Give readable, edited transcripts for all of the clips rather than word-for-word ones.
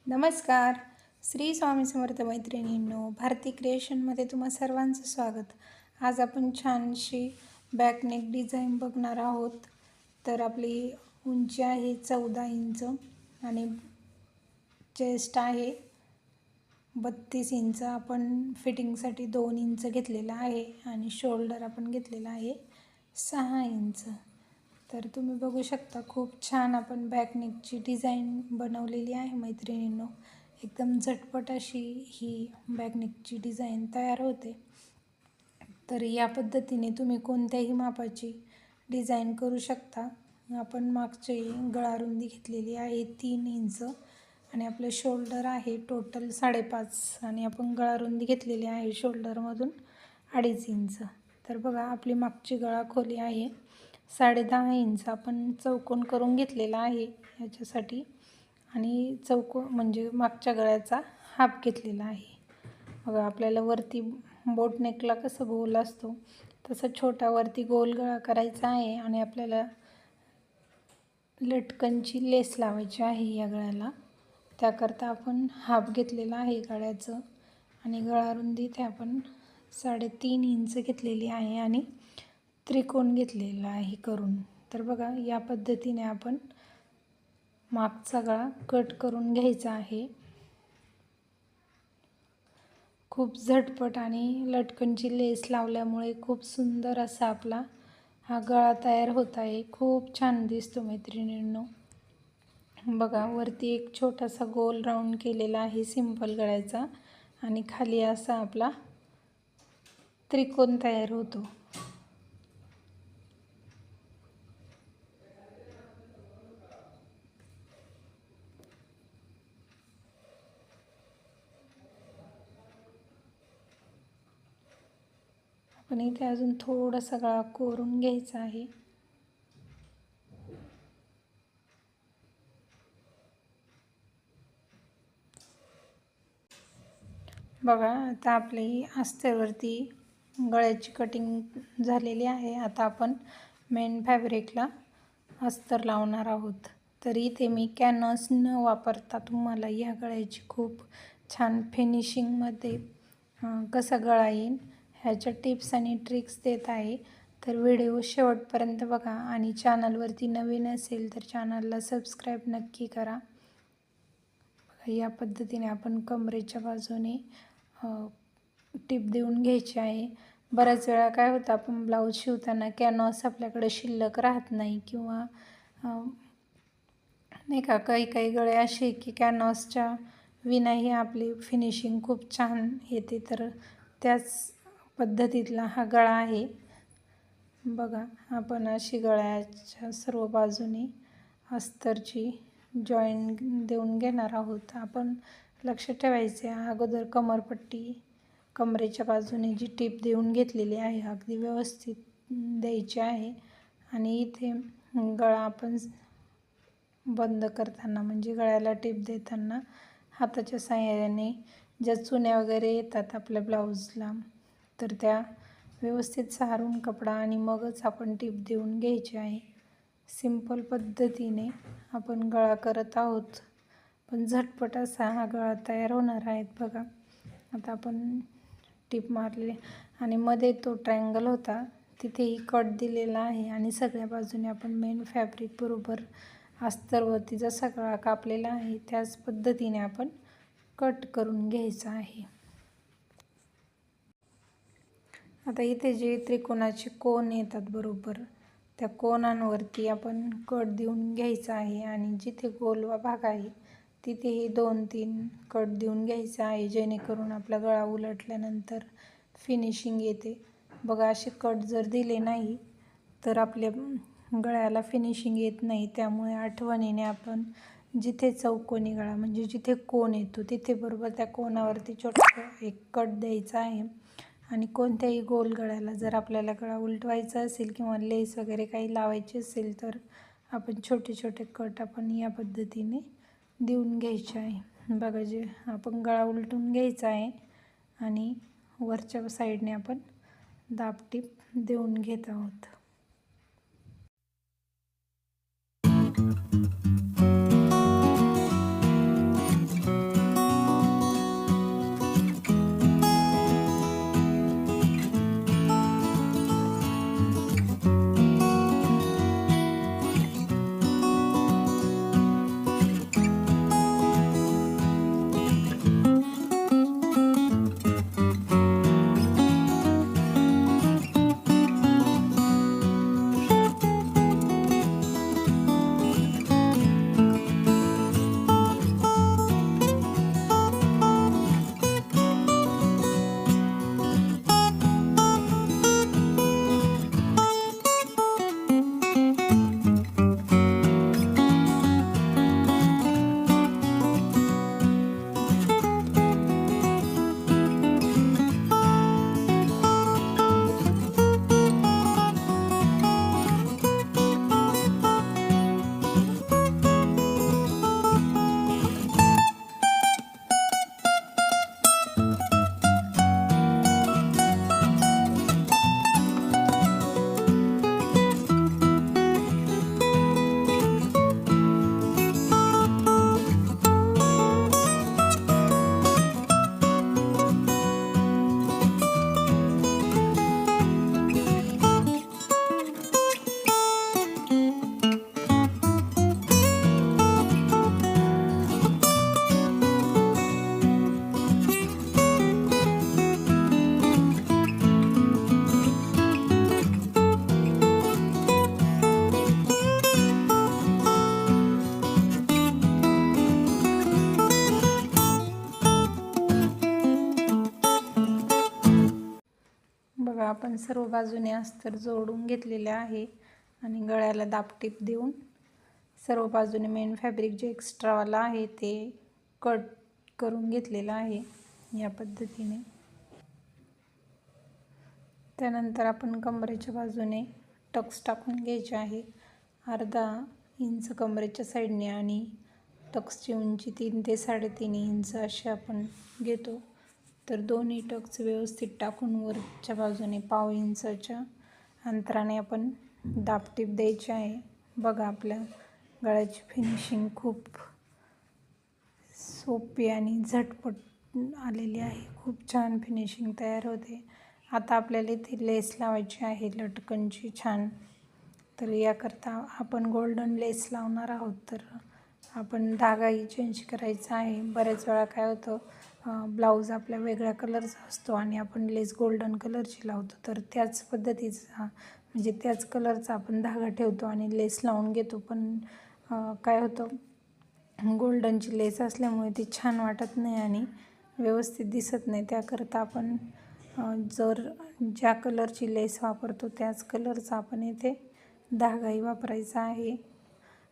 नमस्कार. श्री स्वामी समर्थ मैत्रिणींनो, भारती क्रिएशनमध्ये तुम्हा सर्वांचं स्वागत. आज आपण छानशी बॅकनेक डिझाईन बघणार आहोत. तर आपली उंची आहे 14 इंच आणि चेस्ट आहे 32 इंच. आपण फिटिंगसाठी 2 इंच घेतलेला आहे आणि शोल्डर आपण घेतलेला आहे 6 इंच. तर तुम्ही बघू शकता खूप छान आपण बॅकनेकची डिझाईन बनवलेली आहे मैत्रिणींनो. एकदम झटपट अशी ही बॅकनेकची डिझाईन तयार होते. तर या पद्धतीने तुम्ही कोणत्याही मापाची डिझाईन करू शकता. आपण मागची गळारुंदी घेतलेली आहे 3 इंच आणि आपलं शोल्डर आहे टोटल 5.5 आणि आपण गळारुंदी घेतलेली आहे शोल्डरमधून 2.5 इंच. तर बघा आपली मागची गळा खोली आहे 10.5 इंच. आपण चौकोन करून घेतलेला आहे याच्यासाठी आणि चौकोन म्हणजे मागच्या गळ्याचा हाफ घेतलेला आहे. बघा आपल्याला वरती बोटनेकला कसं गोल असतो तसं छोटा वरती गोल गळा करायचा आहे आणि आपल्याला लटकनची लेस लावायची आहे या गळ्याला. त्याकरता आपण हाफ घेतलेला आहे गळ्याचं आणि गळारुंदी ते आपण 3.5 इंच घेतलेली आहे आणि त्रिकोण घेतलेला आहे करून. तर बघा या पद्धतीने आपण मागचा गळा कट करून घ्यायचा आहे. खूप झटपट आणि लटकनची लेस लावल्यामुळे खूप सुंदर असा आपला हा गळा तयार होत आहे. खूप छान दिसतो मैत्रिणींनो. बघा वरती एक छोटासा गोल राऊंड केलेला आहे सिंपल गळ्याचा आणि खाली असा आपला त्रिकोण तयार होतो. पण इथे अजून थोडासा गळा कोरून घ्यायचा आहे. बघा आता आपली अस्तरवरती गळ्याची कटिंग झालेली आहे. आता आपण मेन फॅब्रिकला अस्तर लावणार आहोत. तर इथे मी कॅनव्हास न वापरता तुम्हाला या गळ्याची खूप छान फिनिशिंगमध्ये कसा गळा येईल ह्याच्या टिप्स आणि ट्रिक्स देत आहे. तर व्हिडिओ शेवटपर्यंत बघा आणि चॅनलवरती नवीन असेल तर चॅनलला सबस्क्राईब नक्की करा. या पद्धतीने आपण कमरेच्या बाजूने टिप देऊन घ्यायची आहे. बऱ्याच वेळा काय होतं आपण ब्लाऊज शिवताना कॅनव्हास आपल्याकडे शिल्लक राहत नाही किंवा नाही का काही गळे असे की कॅनव्हासच्या विनाही आपली फिनिशिंग खूप छान येते. तर त्याच पद्धतीतला हा गळा आहे. बघा आपण अशी गळ्याच्या सर्व बाजूने अस्तरची जॉईंट देऊन घेणार आहोत. आपण लक्ष ठेवायचे अगोदर कमरपट्टी कमरेच्या बाजूने जी टीप देऊन घेतलेली आहे अगदी व्यवस्थित द्यायची आहे आणि इथे गळा आपण बंद करताना म्हणजे गळ्याला टीप देताना हाताच्या साहाय्याने ज्या चुन्या वगैरे येतात आपल्या ब्लाऊजला तर त्या व्यवस्थित सारून कपडा आणि मगच आपण टीप देऊन घ्यायची आहे. सिंपल पद्धतीने आपण गळा करत आहोत पण झटपट असा हा गळा तयार होणार आहे. बघा आता आपण टीप मारली आणि मध्ये तो ट्रायंगल होता तिथेही कट दिलेला आहे आणि सगळ्या बाजूने आपण मेन फॅब्रिक बरोबर अस्तरवरती जसा गळा कापलेला आहे त्याच पद्धतीने आपण कट करून घ्यायचा आहे. आता इथे जे त्रिकोणाचे कोण येतात बरोबर त्या कोणांवरती आपण कट देऊन घ्यायचा आहे आणि जिथे गोलवा भाग आहे तिथेही 2-3 कट देऊन घ्यायचा आहे जेणेकरून आपला गळा उलटल्यानंतर फिनिशिंग येते. बघा असे कट जर दिले नाही तर आपल्या गळ्याला फिनिशिंग येत नाही. त्यामुळे आठवणीने आपण जिथे चौकोनी गळा म्हणजे जिथे कोण येतो तिथे बरोबर त्या कोणावरती छोटं एक कट द्यायचा आहे आणि कोणत्याही गोल गळ्याला जर आपल्याला गळा उलटवायचा असेल किंवा लेस वगैरे काही लावायची असेल तर आपण छोटे छोटे कट आपण या पद्धतीने देऊन घ्यायचे आहे. बघा जे आपण गळा उलटून घ्यायचा आहे आणि वरच्या साईडने आपण दाबटीप देऊन घेत आहोत. बघा आपण सर्व बाजूने अस्तर जोडून घेतलेले आहे आणि गळ्याला दाबटीप देऊन सर्व बाजूने मेन फॅब्रिक जे एक्स्ट्रावाला आहे ते कट करून घेतलेलं आहे या पद्धतीने. त्यानंतर आपण कमरेच्या बाजूने टक्स टाकून घ्यायचे आहे. अर्धा इंच कमरेच्या साईडने आणि टक्सची उंची 3 ते 3.5 इंच अशी आपण घेतो. तर दोन्ही टक्स व्यवस्थित टाकून वरच्या बाजूने पाव इंचाच्या अंतराने आपण दाबटीप द्यायची आहे. बघा आपल्या गळ्याची फिनिशिंग खूप सोपी आणि झटपट आलेली आहे. खूप छान फिनिशिंग तयार होते. आता आपल्याला इथे लेस लावायची आहे लटकनची छान. तर याकरता आपण गोल्डन लेस लावणार आहोत. तर आपण धागाही चेंज करायचा आहे. बऱ्याच वेळा काय होतं ब्लाऊज आपल्या वेगळ्या कलरचा असतो आणि आपण लेस गोल्डन कलरची लावतो. तर त्याच पद्धतीचा म्हणजे त्याच कलरचा आपण धागा ठेवतो आणि लेस लावून घेतो. पण काय होतं गोल्डनची लेस असल्यामुळे ती छान वाटत नाही आणि व्यवस्थित दिसत नाही. त्याकरता आपण जर ज्या कलरची लेस वापरतो त्याच कलरचा आपण इथे धागाही वापरायचा आहे.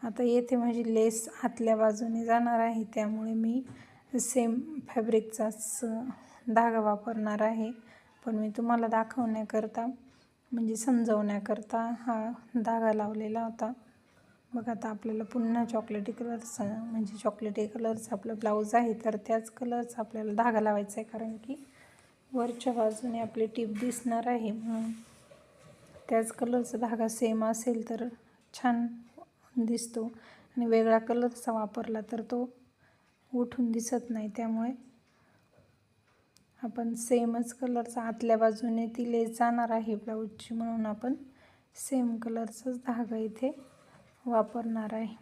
आता येथे माझी लेस आतल्या बाजूने जाणार आहे त्यामुळे मी सेम फॅब्रिकचाच धागा वापरणार आहे. पण मी तुम्हाला दाखवण्याकरता म्हणजे समजवण्याकरता हा धागा लावलेला होता. बघा आता आपल्याला पुन्हा चॉकलेटी कलरचा म्हणजे चॉकलेटी कलरचा आपला ब्लाऊज आहे तर त्याच कलरचा आपल्याला धागा लावायचा आहे. कारण की वरच्या बाजूने आपली टीप दिसणार आहे म्हणून त्याच कलरचा धागा सेम असेल तर छान दिसतो आणि वेगळा कलरचा वापरला तर तो उठून दिसत नाही. त्यामुळे आपण सेमच कलरचा आतल्या बाजूने ती लेस जाणार आहे ब्लाऊजची म्हणून आपण सेम कलरचाच धागा इथे वापरणार आहे.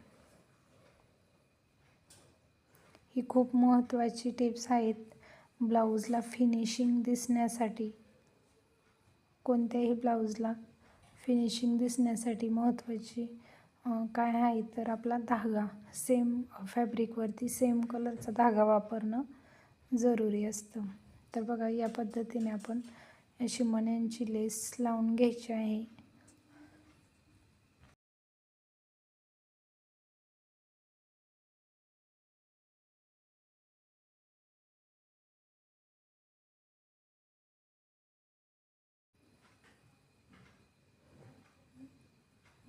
ही खूप महत्त्वाची टिप्स आहेत ब्लाऊजला फिनिशिंग दिसण्यासाठी. कोणत्याही ब्लाऊजला फिनिशिंग दिसण्यासाठी महत्त्वाची काय आहे तर आपला धागा सेम फॅब्रिकवरती सेम कलरचा धागा वापरणं जरुरी असतं. तर बघा या पद्धतीने आपण अशी मण्यांची लेस लावून घ्यायची आहे.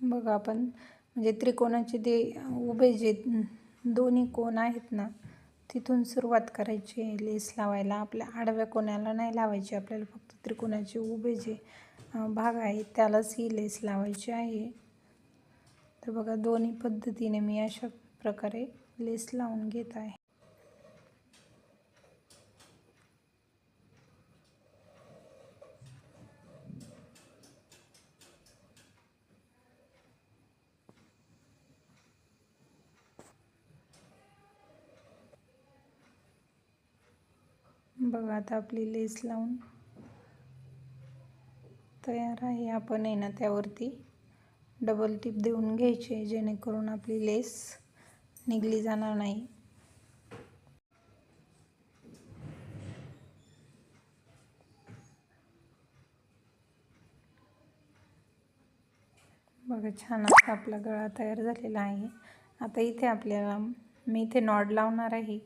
बघा आपण म्हणजे त्रिकोणाचे ते उभे जे दोन्ही कोण आहेत ना तिथून सुरुवात करायची आहे लेस लावायला. आपल्या आडव्या कोणाला नाही लावायची. आपल्याला फक्त त्रिकोणाचे उभे जे भाग आहेत त्यालाच ही लेस लावायची आहे. तर बघा दोन्ही पद्धतीने मी अशा प्रकारे लेस लावून घेत आहे. बघा आता आपली लेस लावून तयार आहे. आपण आहे ना त्यावरती डबल टिप देऊन घ्यायची आहे जेणेकरून आपली लेस निघली जाणार नाही. बघा छान असा आपला गळा तयार झालेला आहे. आता इथे आपल्याला मी इथे नॉड लावणार आहे.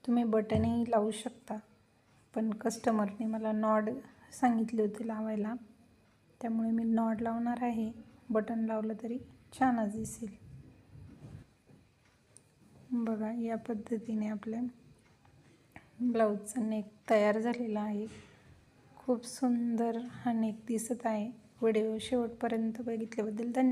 तुम्ही बटनही लावू शकता पण कस्टमरने मला नॉड सांगितले होते लावायला त्यामुळे मी नॉड लावणार आहे. बटन लावलं तरी छानच दिसेल. बघा या पद्धतीने आपल्या ब्लाऊजचा नेक तयार झालेला आहे. खूप सुंदर हा नेक दिसत आहे. व्हिडिओ शेवटपर्यंत बघितल्याबद्दल धन्यवाद.